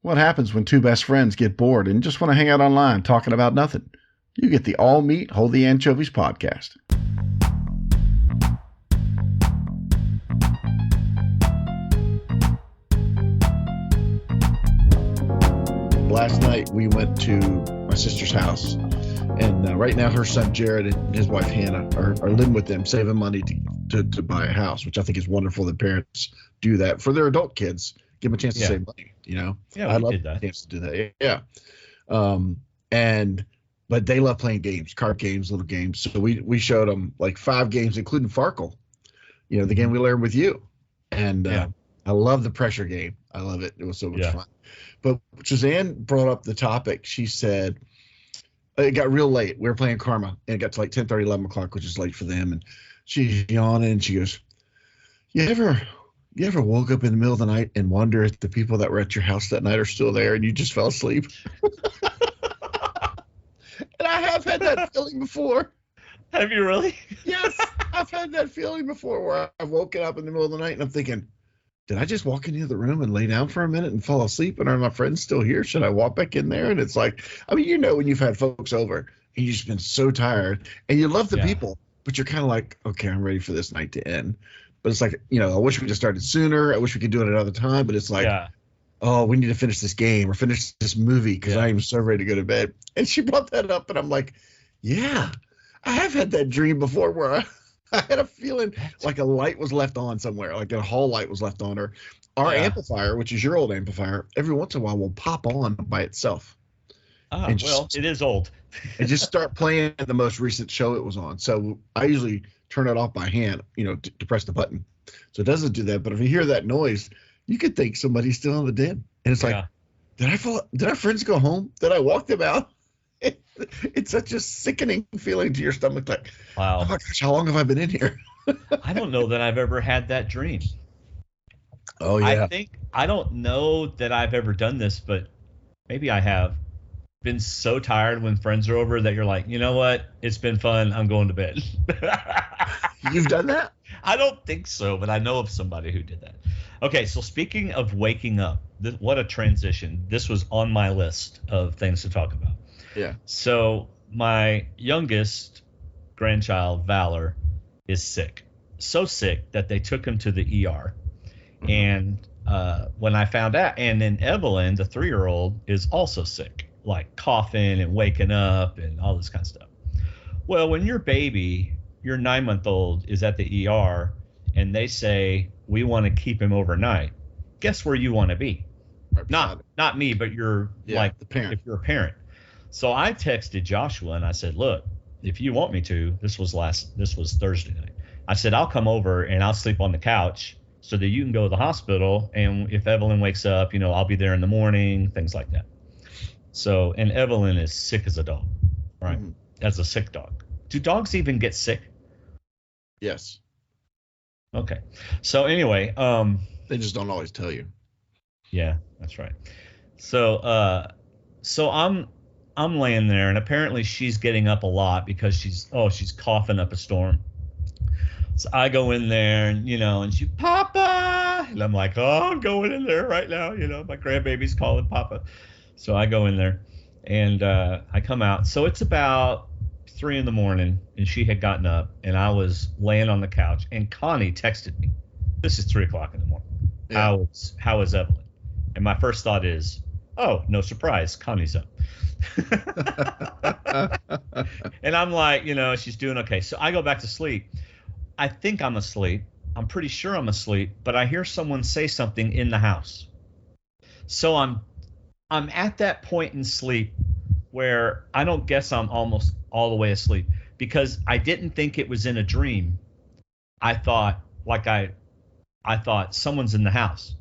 What happens when two best friends get bored and just want to hang out online talking about nothing? You get the All Meat, Hold the Anchovies podcast. Last night we went to my sister's house, and right now her son Jared and his wife Hannah are living with them, saving money to buy a house, which I think is wonderful that parents do that for their adult kids. Give them a chance to save money, you know? Yeah, I we love did that. the chance to do that. Yeah. But they love playing games, card games, little games. So we showed them like 5 games, including Farkle, you know, the game we learned with you. And I love the pressure game. I love it. It was so much fun. But Suzanne brought up the topic. She said it got real late. We were playing Karma, and it got to like 10:30, 11 o'clock, which is late for them. And she's yawning, and she goes, You ever woke up in the middle of the night and wonder if the people that were at your house that night are still there and you just fell asleep? And I have had that feeling before. Have you really? Yes, I've had that feeling before where I've woken up in the middle of the night and I'm thinking, did I just walk into the room and lay down for a minute and fall asleep? And are my friends still here? Should I walk back in there? And it's like, I mean, you know, when you've had folks over and you've just been so tired and you love the people, but you're kind of like, okay, I'm ready for this night to end. But it's like, you know, I wish we just started sooner. I wish we could do it another time. But it's like, oh, we need to finish this game or finish this movie because I am so ready to go to bed. And she brought that up, and I'm like, yeah, I have had that dream before where I had a feeling like a light was left on somewhere, like a hall light was left on, or our amplifier, which is your old amplifier, every once in a while will pop on by itself. It is old. And just start playing the most recent show it was on. So I usually turn it off by hand, you know, to press the button. So it doesn't do that. But if you hear that noise, you could think somebody's still in the den. And it's like, did our friends go home? Did I walk them out? It's such a sickening feeling to your stomach. Like, wow. Oh my gosh, how long have I been in here? I don't know that I've ever had that dream. Oh, yeah. I don't know that I've ever done this, but maybe I have been so tired when friends are over that you're like, you know what? It's been fun. I'm going to bed. You've done that? I don't think so, but I know of somebody who did that. Okay, so speaking of waking up, what a transition. This was on my list of things to talk about. Yeah. So my youngest grandchild, Valor, is sick. So sick that they took him to the ER. Mm-hmm. And when I found out, and then Evelyn, the 3-year-old, is also sick, like coughing and waking up and all this kind of stuff. Well, when your 9-month-old is at the ER and they say, we want to keep him overnight, guess where you want to be? Not me, but you're like the parent. If you're a parent. So I texted Joshua and I said, look, if you want me to, this was Thursday night. I said, I'll come over and I'll sleep on the couch so that you can go to the hospital. And if Evelyn wakes up, you know, I'll be there in the morning, things like that. So, and Evelyn is sick as a dog, right? Mm-hmm. As a sick dog. Do dogs even get sick? Yes. Okay. So anyway, they just don't always tell you. Yeah, that's right. So I'm laying there, and apparently she's getting up a lot because she's coughing up a storm. So I go in there, and and she, Papa, and I'm like, oh, I'm going in there right now. My grandbaby's calling Papa. So I go in there, and I come out. So it's about 3 a.m, and she had gotten up, and I was laying on the couch, and Connie texted me. This is 3 o'clock in the morning. Yeah. How is Evelyn? And my first thought is, oh, no surprise, Connie's up. And I'm like, she's doing okay. So I go back to sleep. I think I'm asleep. I'm pretty sure I'm asleep, but I hear someone say something in the house. So I'm at that point in sleep where I don't guess I'm almost all the way asleep, because I didn't think it was in a dream. I thought I thought someone's in the house,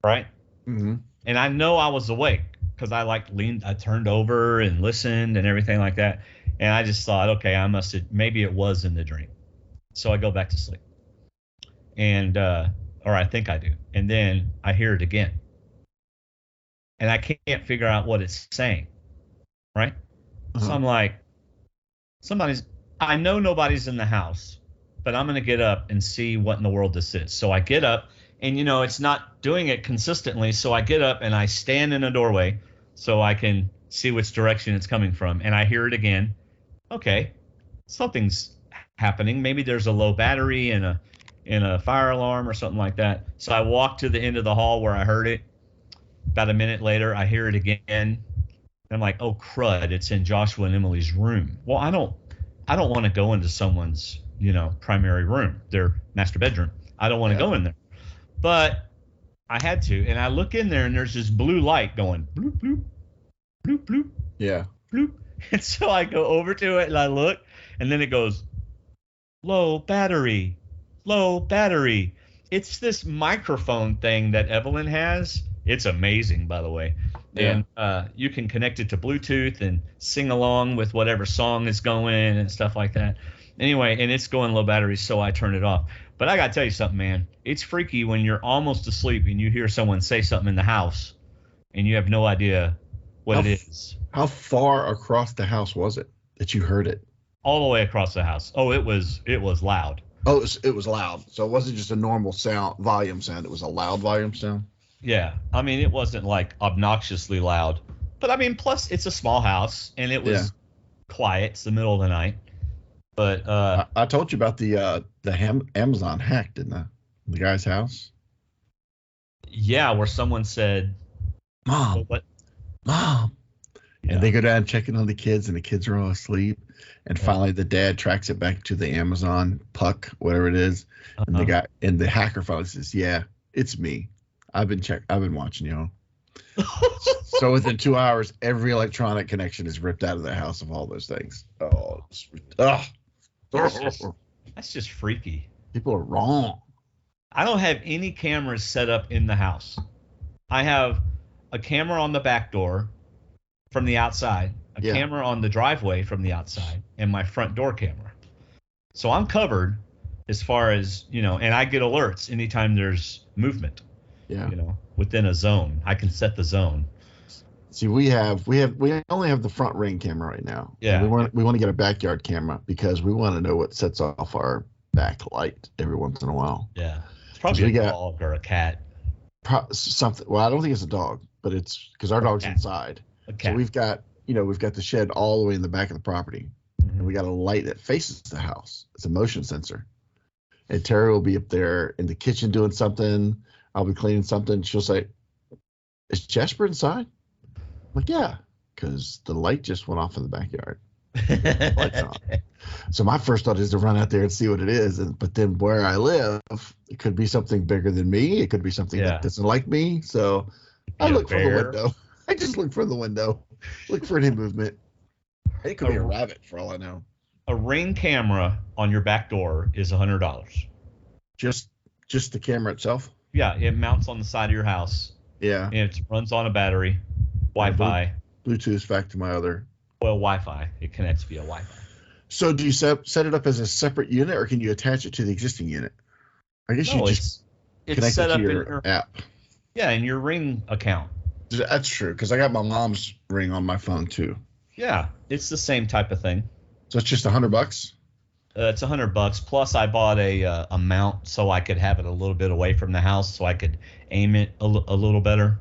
right? Mm-hmm. And I know I was awake because I turned over and listened and everything like that. And I just thought, okay, maybe it was in the dream. So I go back to sleep, and or I think I do. And then I hear it again, and I can't figure out what it's saying, right? Uh-huh. So I'm like, I know nobody's in the house, but I'm going to get up and see what in the world this is. So I get up, and it's not doing it consistently. So I get up and I stand in a doorway so I can see which direction it's coming from, and I hear it again. Okay, something's happening. Maybe there's a low battery in a fire alarm or something like that. So I walk to the end of the hall where I heard it. About a minute later, I hear it again. And I'm like, oh crud, it's in Joshua and Emily's room. Well, I don't want to go into someone's, primary room, their master bedroom. I don't want to go in there. But I had to, and I look in there and there's this blue light going bloop bloop bloop bloop. Yeah. Bloop. And so I go over to it and I look, and then it goes low battery, low battery. It's this microphone thing that Evelyn has. It's amazing, by the way. Yeah. And you can connect it to Bluetooth and sing along with whatever song is going and stuff like that. Anyway, and it's going low battery, so I turn it off. But I got to tell you something, man. It's freaky when you're almost asleep and you hear someone say something in the house and you have no idea what it is. How far across the house was it that you heard it? All the way across the house. Oh, it was loud. Oh, it was loud. So it wasn't just a normal volume sound. It was a loud volume sound. Yeah. I mean, it wasn't like obnoxiously loud. But I mean, plus it's a small house and it was quiet. It's the middle of the night. But I told you about the Amazon hack, didn't I? The guy's house. Yeah, where someone said, "Mom, what? Mom," and they go down checking on the kids, and the kids are all asleep. And finally, the dad tracks it back to the Amazon puck, whatever it is, and the hacker finally says, "Yeah, it's me. I've been watching you." So within 2 hours, every electronic connection is ripped out of the house of all those things. That's just freaky. People are wrong. I don't have any cameras set up in the house. I have a camera on the back door from the outside, a camera on the driveway from the outside, and my front door camera. So I'm covered as far as, and I get alerts anytime there's movement. Yeah. Within a zone. I can set the zone. See, we only have the front ring camera right now. Yeah. We want to get a backyard camera because we want to know what sets off our back light every once in a while. Yeah. It's probably a dog or a cat. Something. Well, I don't think it's a dog, but it's because our dog's inside. A cat. So we've got the shed all the way in the back of the property, and we got a light that faces the house. It's a motion sensor. And Terry will be up there in the kitchen doing something. I'll be cleaning something. She'll say, "Is Jasper inside?" I'm like, "Yeah," because the light just went off in the backyard. Lights on. So my first thought is to run out there and see what it is. But then where I live, it could be something bigger than me. It could be something that doesn't like me. So I look from the window. I just look from the window. Look for any movement. It could be a rabbit for all I know. A Ring camera on your back door is $100. Just the camera itself? Yeah, it mounts on the side of your house. Yeah. And it runs on a battery, Wi-Fi. Bluetooth back to my other. Well, Wi-Fi. It connects via Wi-Fi. So do you set it up as a separate unit, or can you attach it to the existing unit? I guess you just connect it to your app. Yeah, in your Ring account. That's true, because I got my mom's Ring on my phone too. Yeah, it's the same type of thing. So it's just $100? It's $100. Plus, I bought a mount so I could have it a little bit away from the house, so I could aim it a little better.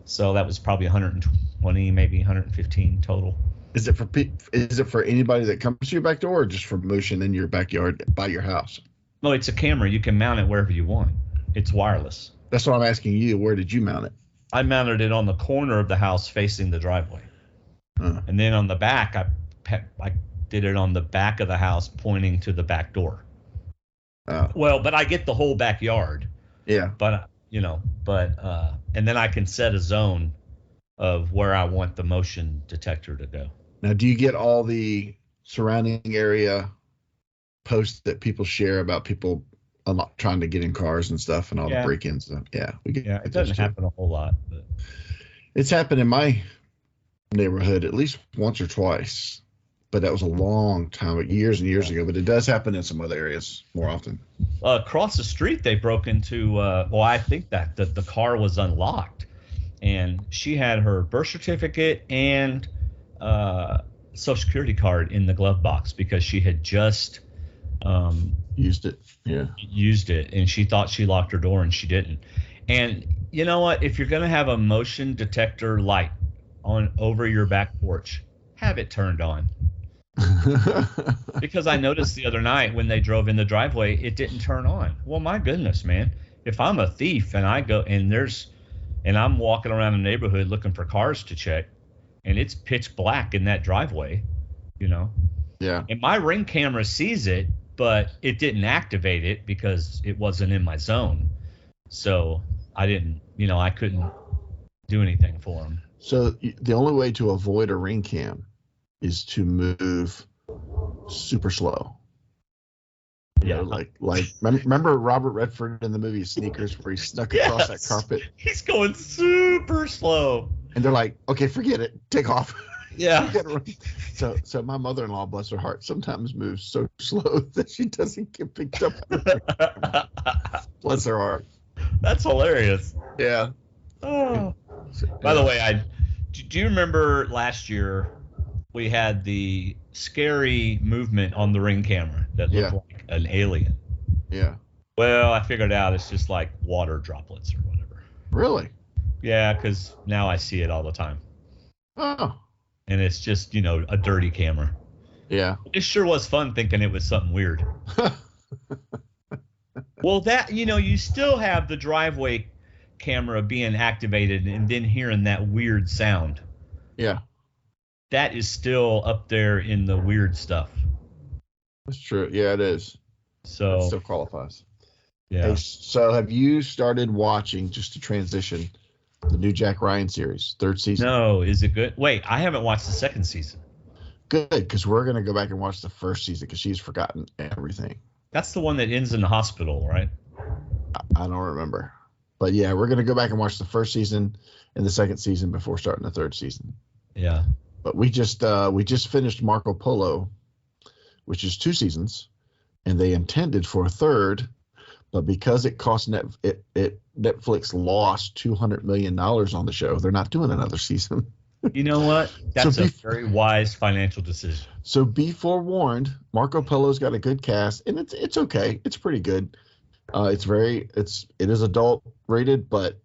So that was probably 120, maybe 115 total. Is it for anybody that comes to your back door, or just for motion in your backyard by your house? No, it's a camera. You can mount it wherever you want. It's wireless. That's what I'm asking you. Where did you mount it? I mounted it on the corner of the house facing the driveway. And then on the back, I did it on the back of the house pointing to the back door. Well, but I get the whole backyard. Yeah. But, and then I can set a zone of where I want the motion detector to go. Now, do you get all the surrounding area posts that people share about people trying to get in cars and stuff and all the break-ins? Yeah, we get. Yeah, it doesn't happen a whole lot, but it's happened in my neighborhood at least once or twice. But that was a long time, years and years ago. But it does happen in some other areas more often. Across the street, they broke into. I think that the car was unlocked, and she had her birth certificate and Social Security card in the glove box because she had just Used it. Yeah. used it, and she thought she locked her door and she didn't. And you know what? If you're going to have a motion detector light on over your back porch, have it turned on. Because I noticed the other night when they drove in the driveway, it didn't turn on. Well, my goodness, man. If I'm a thief and I go and I'm walking around the neighborhood looking for cars to check, and it's pitch black in that driveway, you know. Yeah. And my Ring camera sees it, but it didn't activate it because it wasn't in my zone. So I couldn't do anything for them. So the only way to avoid a Ring cam is to move super slow. Yeah. Remember Robert Redford in the movie Sneakers where he snuck across that carpet? He's going super slow. And they're like, okay, forget it. Take off. Yeah. So my mother-in-law, bless her heart, sometimes moves so slow that she doesn't get picked up. Bless her heart. That's hilarious. Yeah. Oh. By the way, do you remember last year we had the scary movement on the Ring camera that looked like an alien? Yeah. Well, I figured out it's just like water droplets or whatever. Really? Yeah, because now I see it all the time. Oh. And it's just, a dirty camera. Yeah. It sure was fun thinking it was something weird. Well, you still have the driveway camera being activated and then hearing that weird sound. Yeah. That is still up there in the weird stuff. That's true. Yeah, it is. So it still qualifies. Yeah. Hey, so have you started watching, just to transition, the new Jack Ryan series, 3rd season? No, is it good? Wait, I haven't watched the 2nd season. Good, because we're going to go back and watch the 1st season because she's forgotten everything. That's the one that ends in the hospital, right? I don't remember. But yeah, we're going to go back and watch the 1st season and the 2nd season before starting the 3rd season. Yeah. But we just finished Marco Polo, which is 2 seasons, and they intended for a 3rd, but because it cost Netflix lost $200 million on the show, they're not doing another season. You know what? That's a very wise financial decision. So be forewarned. Marco Polo's got a good cast, and it's okay. It's pretty good. It is adult rated, but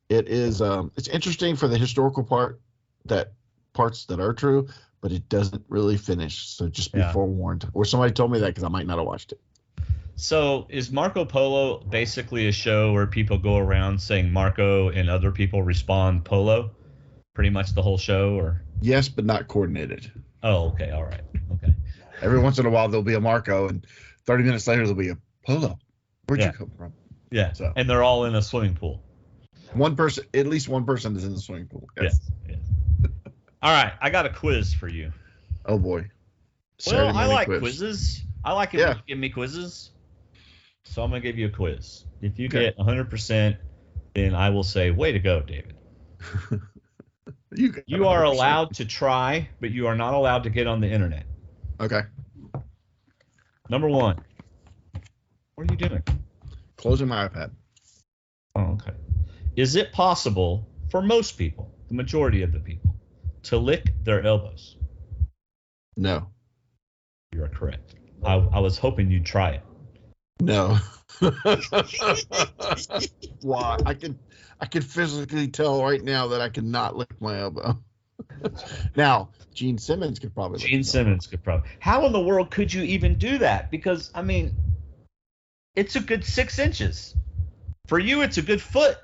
it is it's interesting for the historical parts that are true, but it doesn't really finish. So just be forewarned. Or somebody told me that because I might not have watched it. So is Marco Polo basically a show where people go around saying Marco and other people respond Polo? Pretty much the whole show, or? Yes, but not coordinated. Oh, okay. All right. Okay. Every once in a while there'll be a Marco, and 30 minutes later there'll be a Polo. Where'd you come from? Yeah. So. And they're all in a swimming pool. At least one person is in the swimming pool. Yes. All right. I got a quiz for you. Oh boy. Well, I like quizzes. I like it when you give me quizzes. So I'm going to give you a quiz. If you get 100%, then I will say, way to go, David. You are allowed to try, but you are not allowed to get on the internet. Okay. Number 1. What are you doing? Closing my iPad. Oh, okay. Is it possible for most people, the majority of the people, to lick their elbows? No. You are correct. I was hoping you'd try it. No. Why? I can physically tell right now that I cannot lick my elbow. Now, Gene Simmons could probably. How in the world could you even do that? Because it's a good 6 inches. For you, it's a good foot.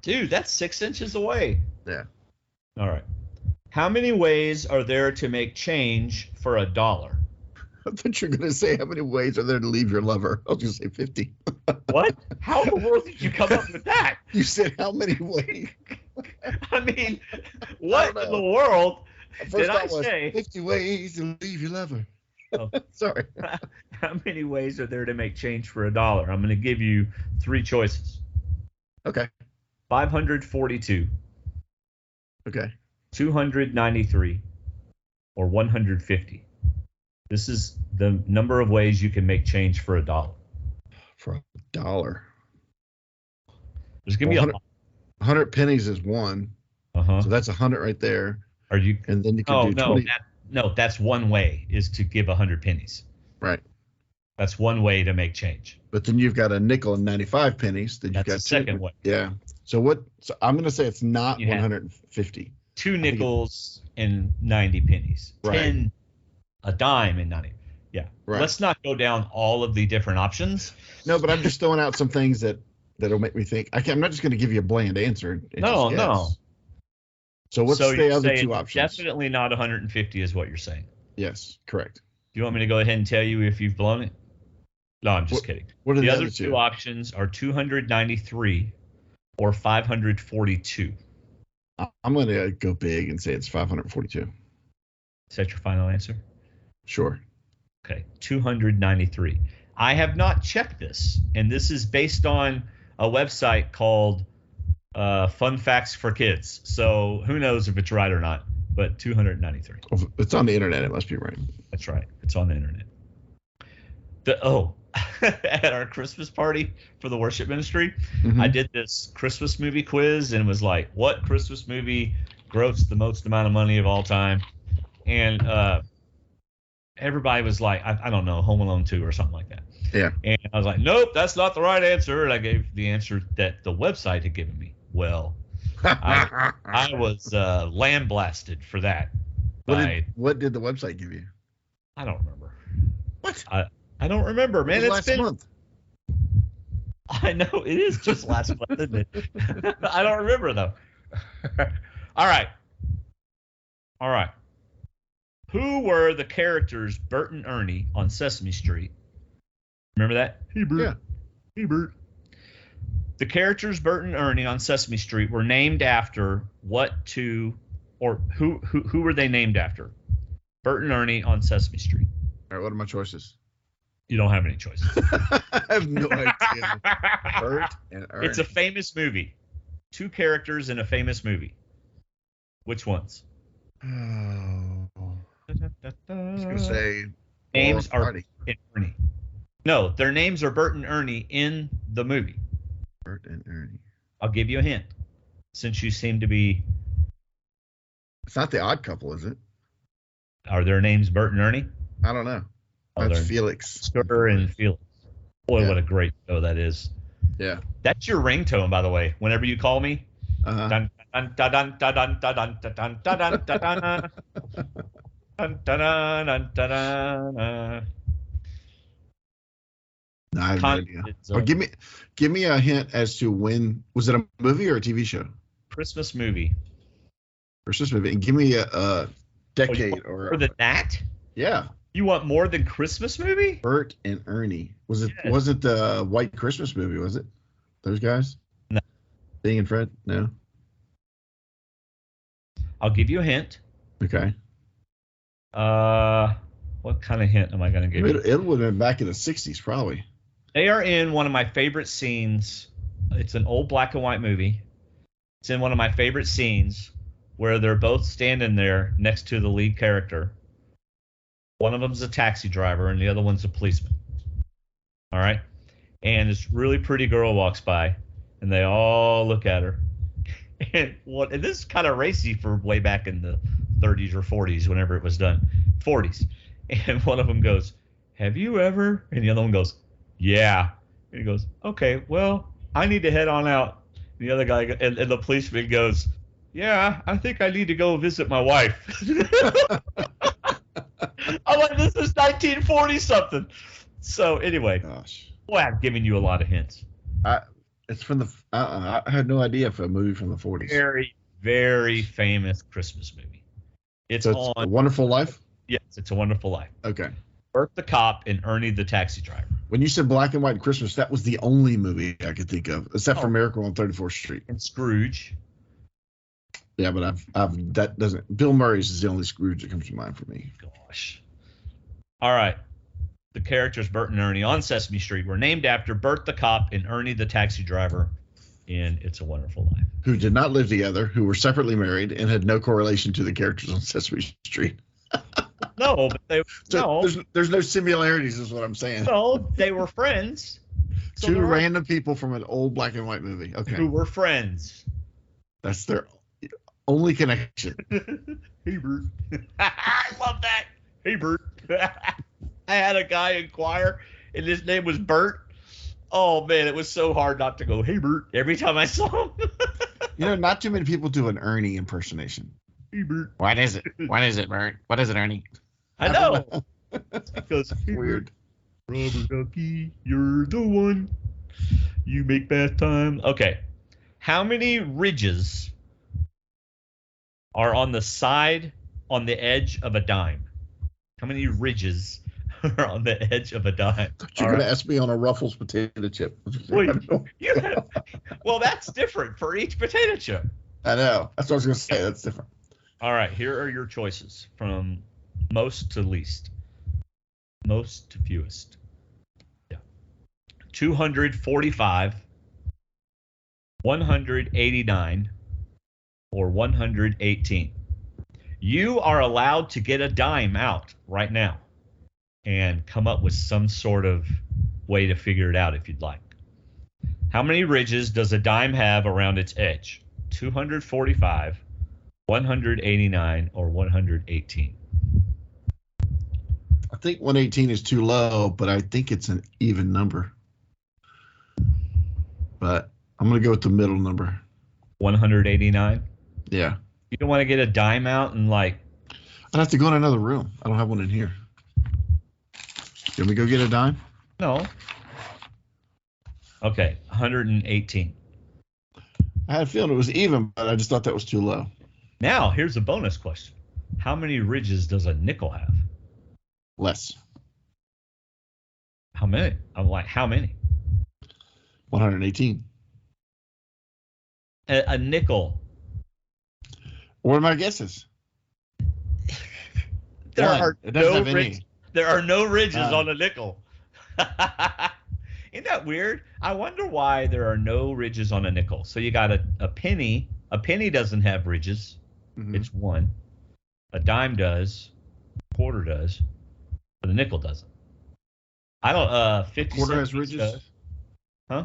Dude, that's 6 inches away. Yeah. All right. How many ways are there to make change for $1? I thought you were going to say how many ways are there to leave your lover. I was going to say 50. What? How in the world did you come up with that? You said how many ways? What in the world did I say? 50 ways to leave your lover. Oh. Sorry. How many ways are there to make change for $1? I'm going to give you 3 choices. Okay. 542. Okay. 293 or 150. This is the number of ways you can make change for $1. For $1. There's going to be 100 pennies is 1. Uh-huh. So that's 100 right there. Are you? And then you can do 20. No, that's one way, is to give 100 pennies. Right. That's one way to make change. But then you've got a nickel and 95 pennies. Then you've That's got the second way. Yeah. So I'm going to say it's not You have 150. 2 nickels and 90 pennies. Right. 10, a dime and 90. Yeah. Right. Let's not go down all of the different options. No, but I'm just throwing out some things that'll make me think. I'm not just going to give you a bland answer. No. So what's the other two options? Definitely not 150 is what you're saying. Yes, correct. Do you want me to go ahead and tell you if you've blown it? No, I'm just kidding. What are the other two options are 293 or 542. I'm going to go big and say it's 542. Is that your final answer? Sure. Okay, 293. I have not checked this, and this is based on a website called Fun Facts for Kids. So who knows if it's right or not, but 293. It's on the internet. It must be right. That's right. It's on the internet. At our Christmas party for the worship ministry, I did this Christmas movie quiz and was like, what Christmas movie grossed the most amount of money of all time? And everybody was like, I don't know, Home Alone 2 or something like that. Yeah. And I was like, nope, that's not the right answer. And I gave the answer that the website had given me. Well, I was lambasted for that. What did the website give you? I don't remember. What? I don't remember, man. It's last month. I know it is just last month, isn't it? I don't remember though. All right. Who were the characters Bert and Ernie on Sesame Street? Remember that? Hey Bert. Yeah. Hey Bert. The characters Bert and Ernie on Sesame Street were named after who were they named after? Bert and Ernie on Sesame Street. All right, what are my choices? You don't have any choices. I have no idea. Bert and Ernie. It's a famous movie. 2 characters in a famous movie. Which ones? Oh. I was going to say names are Bert and Ernie. No, their names are Bert and Ernie in the movie. Bert and Ernie. I'll give you a hint. Since you seem to be... It's not The Odd Couple, is it? Are their names Bert and Ernie? I don't know. That's Felix. Stir and Felix. Boy, Yeah. What a great show that is. Yeah. That's your ringtone, by the way. Whenever you call me. Uh-huh. Dun, dun, dun, dun, dun, dun, dun, dun, dun, dun, dun, dun. Dun, dun, dun, dun, dun, dun. No, I have no idea. Or give me a hint as to when. Was it a movie or a TV show? Christmas movie. Christmas movie. And give me a decade more than that? Yeah. You want more than Christmas movie? Bert and Ernie. Was Yes. it the White Christmas movie, was it? Those guys? No. Bing and Fred? No. I'll give you a hint. Okay. What kind of hint am I going to give you? It would have been back in the 60s, probably. They are in one of my favorite scenes. It's an old black and white movie. It's in one of my favorite scenes where they're both standing there next to the lead character. One of them's a taxi driver and the other one's a policeman. All right? And this really pretty girl walks by and they all look at her. And this is kind of racy for way back in the 30s or 40s, whenever it was done. 40s. And one of them goes, "Have you ever?" And the other one goes, "Yeah." And he goes, "Okay, well, I need to head on out." The other guy and the policeman goes, "Yeah, I think I need to go visit my wife." I'm like, this is 1940 something. So anyway, Gosh. Boy, I'm giving you a lot of hints. It's from the. I had no idea for a movie from the 40s. Very, very famous Christmas movie. It's So it's on. A Wonderful Life. Yes, It's a Wonderful Life. Okay. Bert the cop and Ernie the taxi driver. When you said black and white Christmas, that was the only movie I could think of, except for Miracle on 34th Street. And Scrooge. Yeah, but that doesn't. Bill Murray's is the only Scrooge that comes to mind for me. Gosh. All right. The characters Bert and Ernie on Sesame Street were named after Bert the cop and Ernie the taxi driver in It's a Wonderful Life. Who did not live together, who were separately married, and had no correlation to the characters on Sesame Street. No, but There's no similarities, is what I'm saying. No, they were friends. So Two random people from an old black and white movie. Okay. Who were friends. That's their Only connection. Hey, Bert. I love that. Hey, Bert. I had a guy inquire, and his name was Bert. Oh, man, it was so hard not to go, hey, Bert, every time I saw him. Not too many people do an Ernie impersonation. Hey, Bert. What is it? What is it, Bert? What is it, Ernie? I know. Because Weird. Rubber ducky, you're the one. You make bath time. Okay. How many ridges are on the edge of a dime? How many ridges are on the edge of a dime? You're going to ask me on a Ruffles potato chip. Wait, well, that's different for each potato chip. I know. That's what I was going to say. That's different. All right, here are your choices from most to least. Most to fewest. Yeah. 245, 189, or 118. You are allowed to get a dime out right now and come up with some sort of way to figure it out if you'd like. How many ridges does a dime have around its edge? 245, 189, or 118? I think 118 is too low, but I think it's an even number. But I'm going to go with the middle number. 189? Yeah. You don't want to get a dime out and like... I'd have to go in another room. I don't have one in here. Can we go get a dime? No. Okay, 118. I had a feeling it was even, but I just thought that was too low. Now, here's a bonus question. How many ridges does a nickel have? Less. How many? I'm like, how many? 118. A nickel. What are my guesses? There One. are It doesn't no have any. There are no ridges on a nickel. Isn't that weird? I wonder why there are no ridges on a nickel. So you got a penny. A penny doesn't have ridges. Mm-hmm. It's one. A dime does. A quarter does. But a nickel doesn't. I don't. 50 Quarter cents has ridges? does. Huh?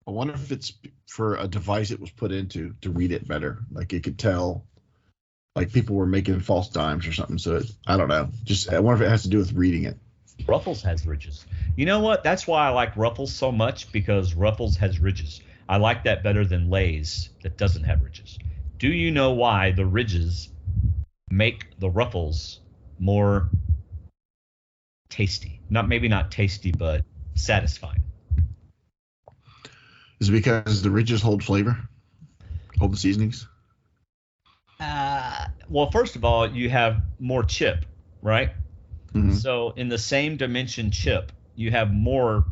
I wonder if it's for a device it was put into to read it better. Like it could tell, like people were making false dimes or something. So I don't know. Just I wonder if it has to do with reading it. Ruffles has ridges. You know what? That's why I like Ruffles so much, because Ruffles has ridges. I like that better than Lay's that doesn't have ridges. Do you know why the ridges make the Ruffles more tasty? Maybe not tasty, but satisfying. Is it because the ridges hold flavor? Hold the seasonings? Well, first of all, you have more chip, right? Mm-hmm. So in the same dimension chip, you have more.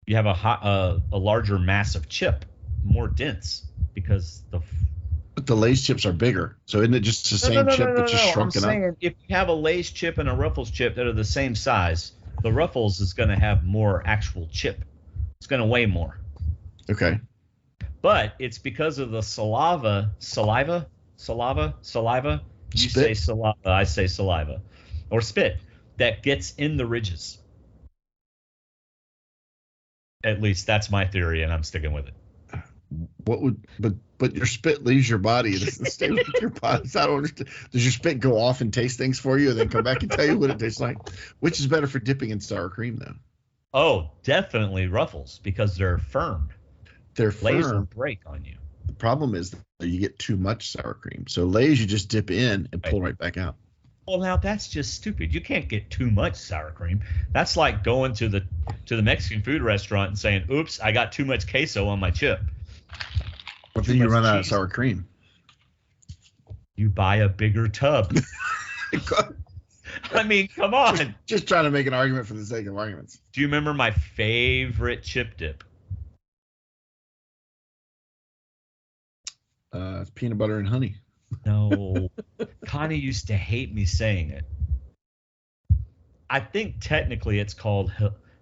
You have a larger mass of chip, more dense, because But the Lay's chips are bigger. So isn't it just the same chip but just shrunken I'm saying if you have a Lay's chip and a Ruffles chip that are the same size, the Ruffles is going to have more actual chip. It's going to weigh more. Okay. But it's because of the saliva. You Spit? say saliva, I say saliva, or spit that gets in the ridges. At least that's my theory, and I'm sticking with it. What would but your spit leaves your body. It doesn't stay with your body. So I don't understand. Does your spit go off and taste things for you and then come back and tell you what it tastes like? Which is better for dipping in sour cream though? Oh, definitely Ruffles, because they're firm. They're Lay's will firm. break on you. The problem is that you get too much sour cream. So Lay's you just dip in and pull right back out. Well, now that's just stupid. You can't get too much sour cream. That's like going to the Mexican food restaurant and saying, "Oops, I got too much queso on my chip." But then you run out of sour cream. You buy a bigger tub. I mean, come on. Just trying to make an argument for the sake of arguments. Do you remember my favorite chip dip? It's peanut butter and honey. No. Connie used to hate me saying it. I think technically it's called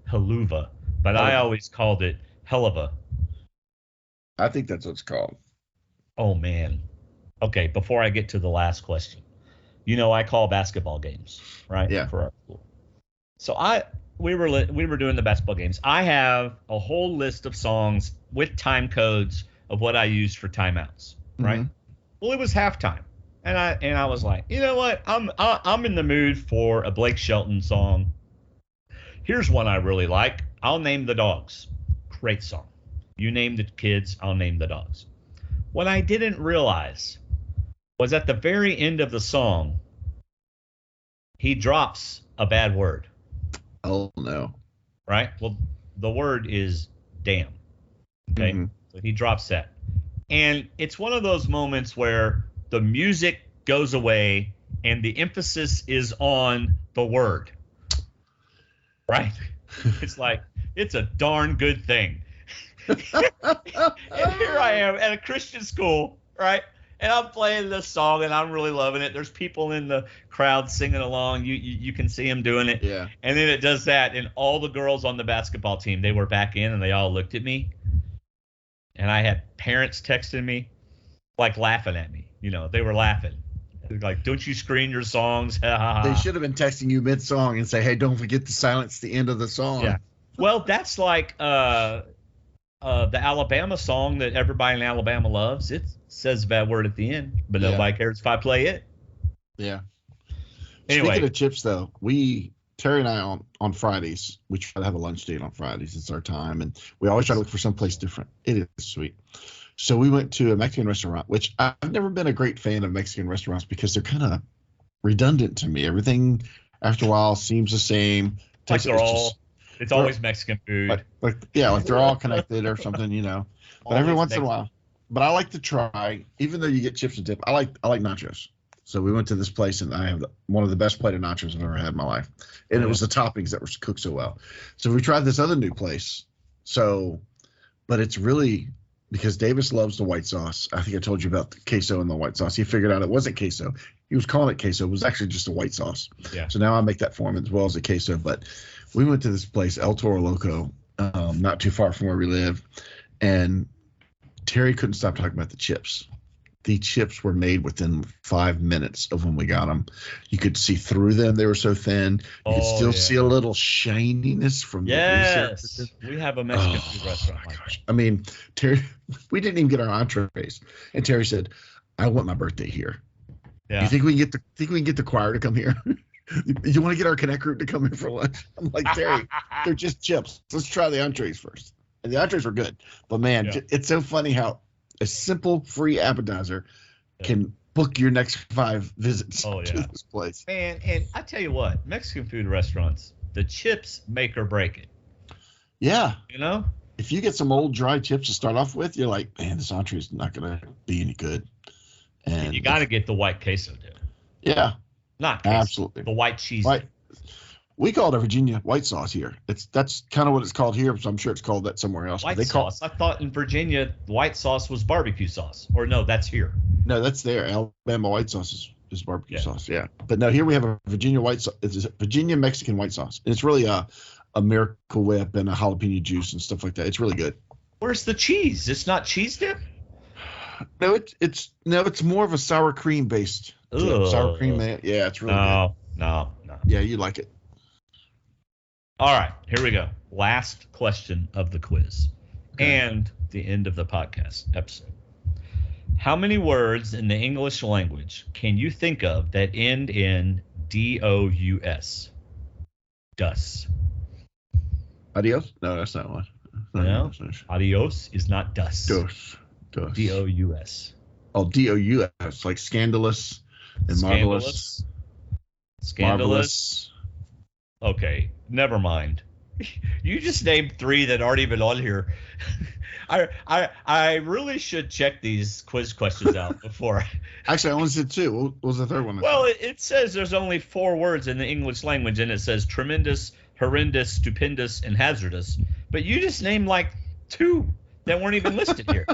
haluva, but I always called it helava. I think that's what it's called. Oh, man. Okay, before I get to the last question. You know I call basketball games, right? Yeah. For our school. So we were doing the basketball games. I have a whole list of songs with time codes of what I use for timeouts, right? Mm-hmm. Well, it was halftime, and I was like, you know what? I'm in the mood for a Blake Shelton song. Here's one I really like. I'll name the dogs. Great song. You name the kids, I'll name the dogs. What I didn't realize was at the very end of the song, he drops a bad word, Oh no. right? Well, the word is damn. Okay. Mm-hmm. So he drops that. And it's one of those moments where the music goes away and the emphasis is on the word, right? It's like, it's a darn good thing. And here I am at a Christian school, right? And I'm playing this song and I'm really loving it. There's people in the crowd singing along. You can see them doing it. Yeah. And then it does that, and all the girls on the basketball team, they were back in and they all looked at me. And I had parents texting me, like laughing at me. You know, they were laughing. Like, don't you screen your songs? They should have been texting you mid-song and say, hey, don't forget to silence the end of the song. Yeah. Well, that's like the Alabama song that everybody in Alabama loves. It says a bad word at the end, but nobody cares if I play it. Yeah. Anyway. Speaking of chips, though, Terry and I on Fridays, we try to have a lunch date on Fridays. It's our time, and we always try to look for someplace different. It is sweet. So we went to a Mexican restaurant, which I've never been a great fan of Mexican restaurants because they're kind of redundant to me. Everything after a while seems the same. Like it's always Mexican food. Like they're all connected or something, you know. But every once in a while. But I like to try, even though you get chips and dip, I like nachos. So we went to this place, and I have one of the best plate of nachos I've ever had in my life. And it was the toppings that were cooked so well. So we tried this other new place. But it's really because Davis loves the white sauce. I think I told you about the queso and the white sauce. He figured out it wasn't queso. He was calling it queso. It was actually just a white sauce. Yeah. So now I make that for him as well as a queso. But we went to this place, El Toro Loco, not too far from where we live. And Terry couldn't stop talking about the chips. The chips were made within 5 minutes of when we got them. You could see through them. They were so thin. You could still see a little shininess from the Yes. We have a Mexican food restaurant like that. I mean, Terry, we didn't even get our entrees. And Terry said, I want my birthday here. Yeah. You think we can get the choir to come here? You want to get our Connect group to come in for lunch? I'm like, Terry, they're just chips. Let's try the entrees first. And the entrees were good. But, man, it's so funny how a simple free appetizer can book your next 5 visits to this place. Man, and I tell you what, Mexican food restaurants, the chips make or break it. Yeah. You know? If you get some old dry chips to start off with, you're like, man, this entree is not going to be any good. And you got to get the white queso, dude. Yeah. Not queso, absolutely. the white cheese. We call it a Virginia white sauce here. That's kind of what it's called here, so I'm sure it's called that somewhere else. White sauce. I thought in Virginia, white sauce was barbecue sauce. Or no, that's here. No, that's there. Alabama white sauce is barbecue sauce. Yeah, but no, here we have a Virginia white sauce. It's a Virginia Mexican white sauce, and it's really a Miracle Whip and a jalapeno juice and stuff like that. It's really good. Where's the cheese? It's not cheese dip. No, it's more of a sour cream based. Sour cream, man. Yeah, it's really good. No. Yeah, you like it. All right, here we go. Last question of the quiz and the end of the podcast episode. How many words in the English language can you think of that end in D-O-U-S? Dus. Adios? No, that's not one. No, adios is not dus. Dus. D-O-U-S. Oh, D-O-U-S, like scandalous and marvelous. Scandalous. Okay, never mind. You just named 3 that aren't even on here. I really should check these quiz questions out before. Actually, I only said 2. What was the third one? Well, it says there's only 4 words in the English language, and it says tremendous, horrendous, stupendous, and hazardous. But you just named like 2 that weren't even listed here.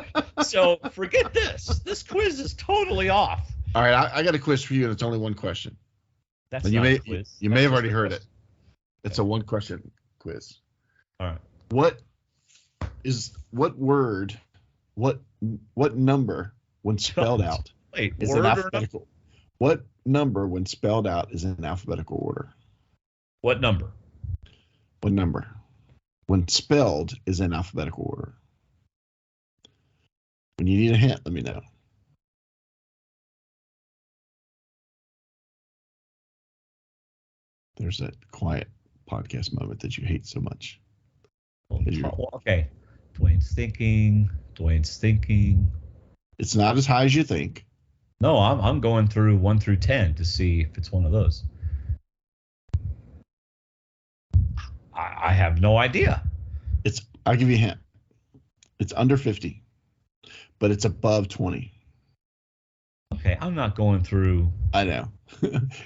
So forget this. This quiz is totally off. All right, I got a quiz for you, and it's only one question. That's not a quiz. You may have already heard it. It's a 1-question quiz. All right. What number when spelled out is in alphabetical? What number when spelled out is in alphabetical order? What number? What number when spelled is in alphabetical order? When you need a hint, let me know. There's that quiet podcast moment that you hate so much. Okay. Dwayne's thinking. It's not as high as you think. No, I'm going through 1 through 10 to see if it's one of those. I have no idea. I'll give you a hint. It's under 50, but it's above 20. Okay, I'm not going through. I know.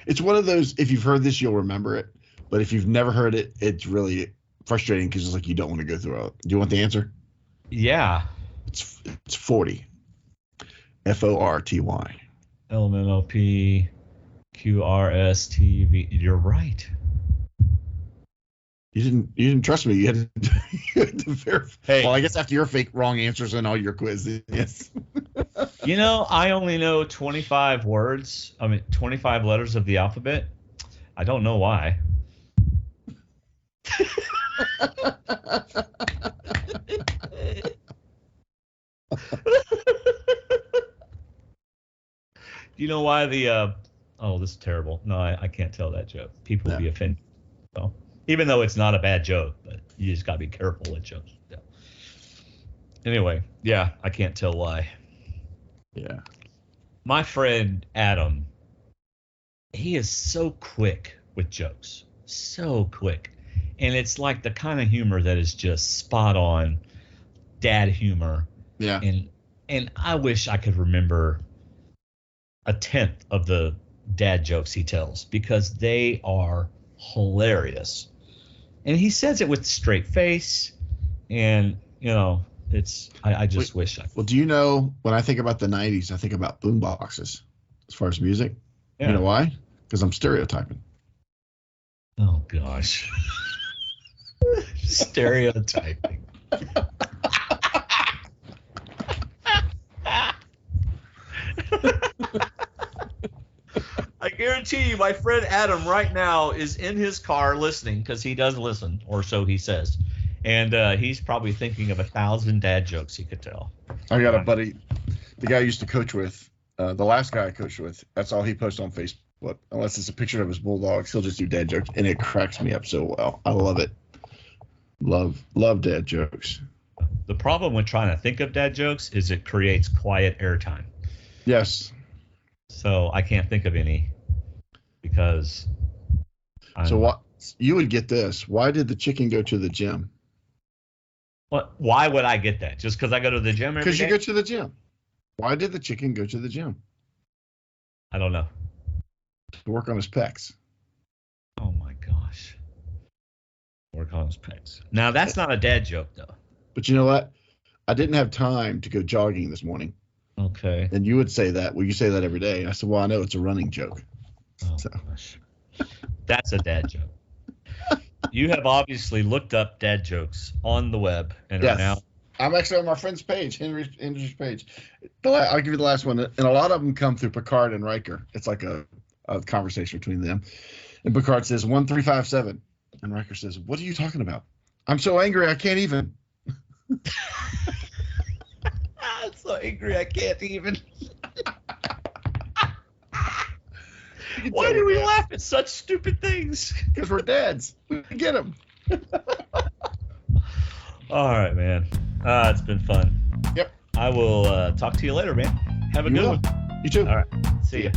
It's one of those, if you've heard this, you'll remember it. But if you've never heard it, it's really frustrating because it's like you don't want to go through it. Do you want the answer? Yeah. It's 40. FORTY. LMNOP QRSTV. You're right. You didn't trust me. You had to verify. Hey. Well, I guess after your fake wrong answers and all your quizzes, yes. I only know 25 words. 25 letters of the alphabet. I don't know why. Do you know why the oh, this is terrible. No, I can't tell that joke. People will be offended. So, even though it's not a bad joke, but you just gotta be careful with jokes. Yeah. Anyway, yeah, I can't tell why. Yeah. My friend Adam, he is so quick with jokes. So quick. And it's like the kind of humor that is just spot on dad humor. Yeah. And I wish I could remember a tenth of the dad jokes he tells because they are hilarious. And he says it with a straight face. And, I just wish I could. Well, do you know, when I think about the 90s, I think about boom boxes as far as music. Yeah. You know why? Because I'm stereotyping. Oh, gosh. Stereotyping. I guarantee you my friend Adam right now is in his car listening, because he does listen, or so he says. And he's probably thinking of 1,000 dad jokes he could tell. I got a buddy, the guy I used to coach with, the last guy I coached with, that's all he posts on Facebook. Unless it's a picture of his bulldogs, he'll just do dad jokes, and it cracks me up so well. I love it. Love dad jokes. The problem with trying to think of dad jokes is it creates quiet airtime. Yes. So I can't think of any because. So what you would get this? Why did the chicken go to the gym? What? Why would I get that? Just because I go to the gym every day? Because you go to the gym. Why did the chicken go to the gym? I don't know. To work on his pecs. Oh my gosh. Work on his pecs. Now that's not a dad joke though. But you know what? I didn't have time to go jogging this morning. Okay. And you would say that. Well, you say that every day. And I said, well, I know it's a running joke. Oh gosh. That's a dad joke. You have obviously looked up dad jokes on the web and are now. I'm actually on my friend's page, Henry's page. I'll give you the last one. And a lot of them come through Picard and Riker. It's like a conversation between them. And Picard says 1357. And Riker says, what are you talking about? I'm so angry I can't even. I'm so angry I can't even. Why do we laugh at such stupid things? Because we're dads. We get them. All right, man. It's been fun. Yep. I will talk to you later, man. Have a good one. You too. All right. See ya.